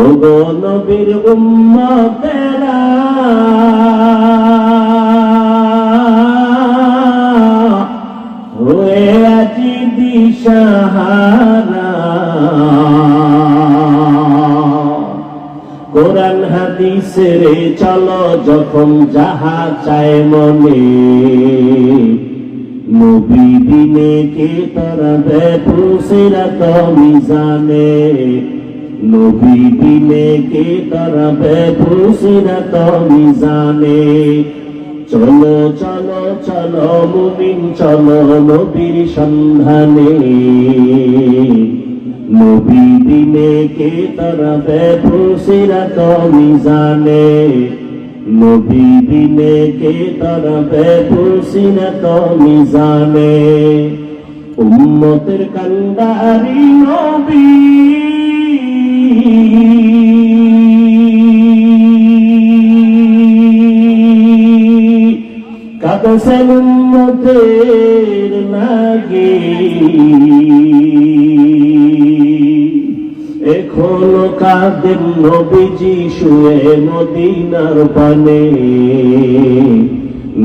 ও গো নবীর উম্মতেরা হয়ে আজি দিশাহারা, কোরআন হাদিসের চলো যখন যাহা চায় মনে, নবী বিনে কে তরাবে পুসিরাত মিজানে, নবী বিনে কে তরাবে পুসিরাত মিজানে। চলো চলো চলো মুমিন চলো নবীর সন্ধানে, নবী বিনে কে তরাবে পুসিরাত মিজানে, নবী বিনে কে তরাবে পুসিরাত মিজানে। উম্মতের কান্ডারি নবী কাঁদছেন উম্মতের লাগি, এখনো কাঁদেন নবীজি শুয়ে মদিনার পানে,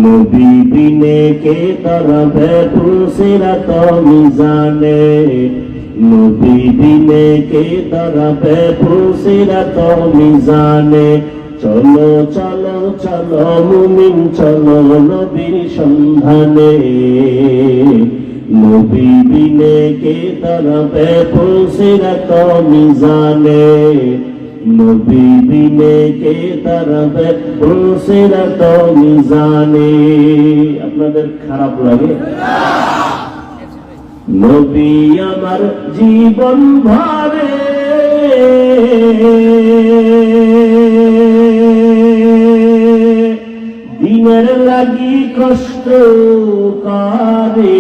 নবী বিনে কে তরাবে পুসিরাত মিজানে, নবী বিনে কে তরাবে পুসিরাত মিজানে। চলো চলো চলো মুমিন চলো নবীর সন্ধানে, নবী বিনে কে তরাবে পুসিরাত মিজানে, নবী বিনে কে তরাবে পুসিরাত মিজানে। আপনাদের খারাপ লাগে? নবী আমার জীবন ভরে দিনের লাগি কষ্ট করে,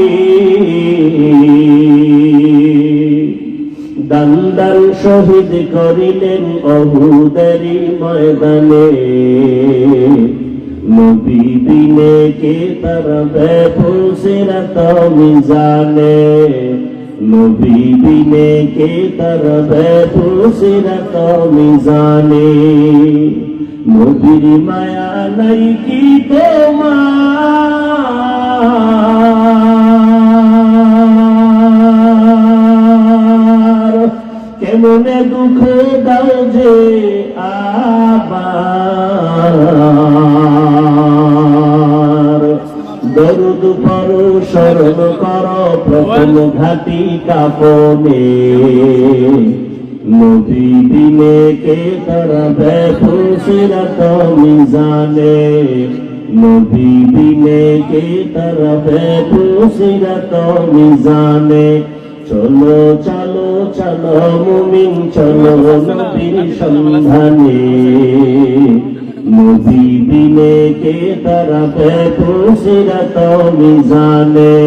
দান্দাল শহীদ করিলেন অহুদেরই ময়দানে, নবী বিনে কে তরাবে পুসিরাত মিজানে, নবী বিনে কে তরাবে পুসিরাত মিজানে। নবীর মায়া নাই কি তোমার, কেমনে দুঃখ দাও যে আবার, দরুদ পড়ো স্মরণ করো প্রথম ঘাটি কাপনে, নবী বিনে কে তরাবে পুসিরাত মিজানে, নবী বিনে কে তরাবে পুসিরাত মিজানে। চলো চলো চলো মুমিন চলো নবীর সন্ধানে, নবী বিনে কে তরাবে পুসিরাত মিজানে,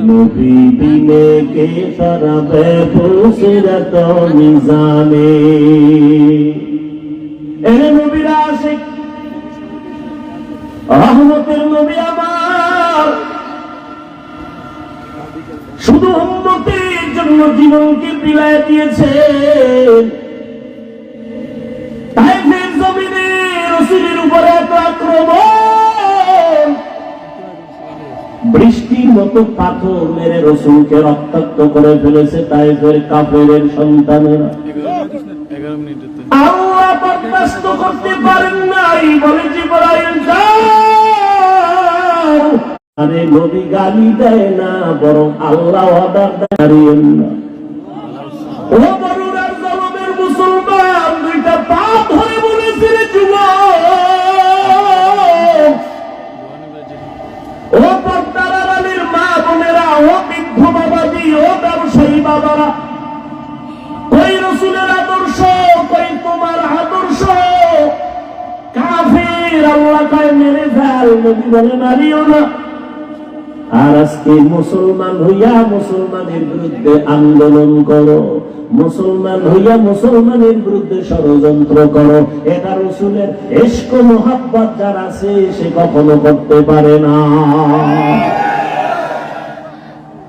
নবী বিনে কে তরাবে পুসিরাত মিজানে। এ নবীর আশিক রহমতের নবী আমার শুধু উম্মতের জন্য জীবনকে বিলায় দিয়েছেন। তায়েফের জমিনে রাসূলের উপরে এত আক্রমণ, বৃষ্টির মতো পাথর মেরে রাসূলকে রক্তাক্ত করে ফেলেছে তায়েফের কাফেরের সন্তানেরা। আল্লাহ বরদাস্ত করতে পারেন নাই, বলে জিবরাইল যাও। আরে নবী গালি দেয় না, বরং আল্লাহ অর্ডার দেয় না। ও বরুণার জলমের মুসলমান, দুইটা পা ধরে বলেছে রে যুবক, ও পর্দার আড়ালের মা বোনেরা, ও বৃদ্ধ বাবাজি, ও ব্যবসায়ী বাবারা, কই রাসূলের আদর্শ, কই তোমার আদর্শ? কাফির আল্লাহ কয় মেরে ফেল, নবী বলে মারিও না। আর আজকে মুসলমান হইয়া মুসলমানের বিরুদ্ধে আন্দোলন করো, মুসলমান হইয়া মুসলমানের বিরুদ্ধে ষড়যন্ত্র করো, এটা রাসূলের ইশক মোহাব্বত যার আছে সে কখনো করতে পারে না।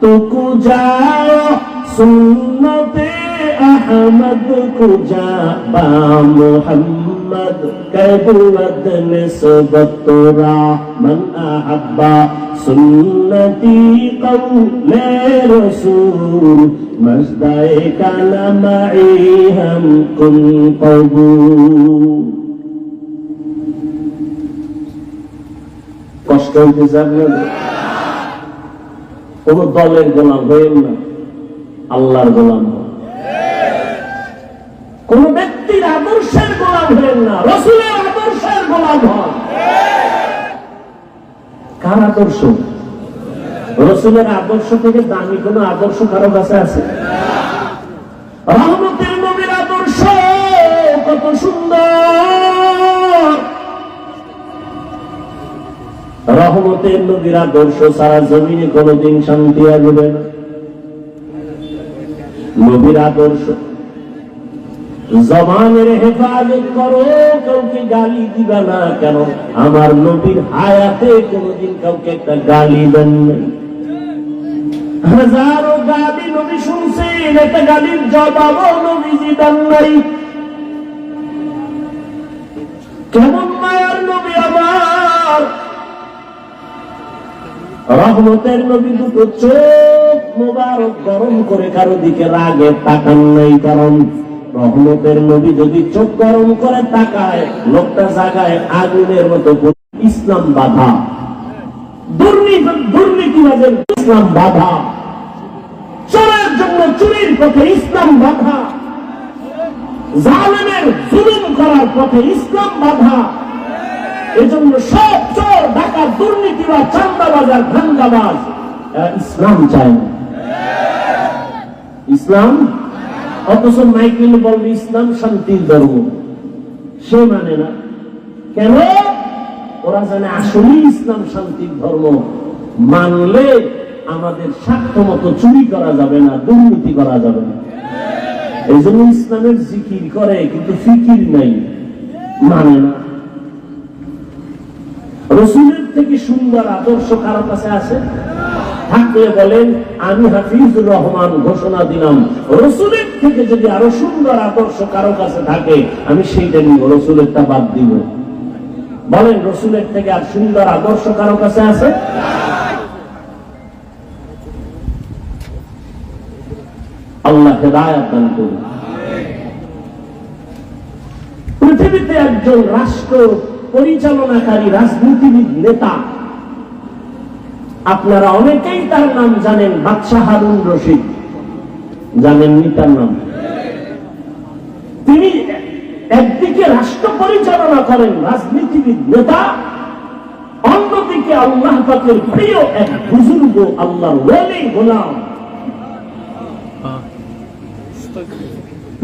তুকু যাও সুন্নতে अहमद खुजा बा मोहम्मद कैबुवद निस्बत मन अहब्बा सुन्नती कौले रसूल मस्दाए काला माई हम कुन कबूल। কষ্ট হইতেছে আপনাদের? কোন দলের গোলাম হইেন না, আল্লাহর গোলাম হন। কোন ব্যক্তির আদর্শের গোলাম হইেন না, রাসূলের আদর্শের গোলাম হন। কার আদর্শ? রাসূলের আদর্শ থেকে দামি কোন আদর্শ কারো কাছে আছে? রহমতের নবীর আদর্শ কত সুন্দর! রহমতের নবীর আদর্শ সারা জমিনে কোনদিন শান্তি আসবে না। নবীর আদর্শ জবানের হেফাজত করো, কাউকে গালি দিবা না। কেন? আমার নবীর হায়াতে কোনদিন কাউকে একটা গালি দেন নাই। হাজারো গালি নবী শুনছেন, একটা গালির জবাবও নবীজি দেন নাই। কেমন মায়ার নবী আমার! রহমতের নবী দুটো চোখ মোবারক গরম করে কারো দিকে রাগে তাকান নাই। কারণ রহমতের নবী যদি চোখ গরম করে তাকায়, লোকটা জাগায় আগুনের মতো। ইসলাম বাধা, দুর্নীতিবাজের ইসলাম বাধা, চোরের জন্য চুরির পথে ইসলাম বাধা, জালেমের জুলুম করার পথে ইসলাম বাধা। এজন্য সব চোর, ডাকাত, দুর্নীতিবাজ, চাঁদাবাজার, ধান্দাবাজ ইসলাম চায় না। ইসলাম, অথচ মাইকেল বলবে ইসলাম শান্তির ধর্ম, সে মানে না। কেন? ওরা জানে আসলে ইসলাম শান্তির ধর্ম। মানলে আমাদের স্বার্থ মতো চুরি করা যাবে না, দুর্নীতি করা যাবে না। এই জন্য ইসলামের জিকির করে, কিন্তু ফিকির নাই, মানে না। রাসূলের থেকে সুন্দর আদর্শ কারো কাছে আছে? থাকলে বলেন, আমি হাফিজুর রহমান ঘোষণা দিলাম, রাসূলের থেকে যদি আরো সুন্দর আদর্শ কারো কাছে থাকে, আমি সেইটা নিব, রাসূলেরটা বাদ দিব। বলেন, রাসূলের থেকে আর সুন্দর আদর্শ কারো কাছে আছে? আল্লাহ হেদায়েত দান করুন। পৃথিবীতে একজন রাষ্ট্র পরিচালনাকারী রাজনীতিবিদ নেতা, আপনারা অনেকেই তার নাম জানেন, বাদশাহ হারুন রশিদ। জানেননি তার নাম? তিনি একদিকে রাষ্ট্র পরিচালনা করেন, রাজনীতিবিদ নেতা, অন্যদিকে আল্লাহ পাকের প্রিয় এক বুজুর্গ, আল্লাহর ওলি গোলাম।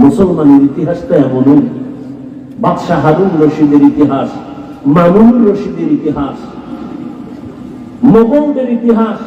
মুসলমানের ইতিহাসটা এমনই। বাদশাহ হারুন রশিদের ইতিহাস, মামুনুর রশিদের ইতিহাস, মোগলদের ইতিহাস,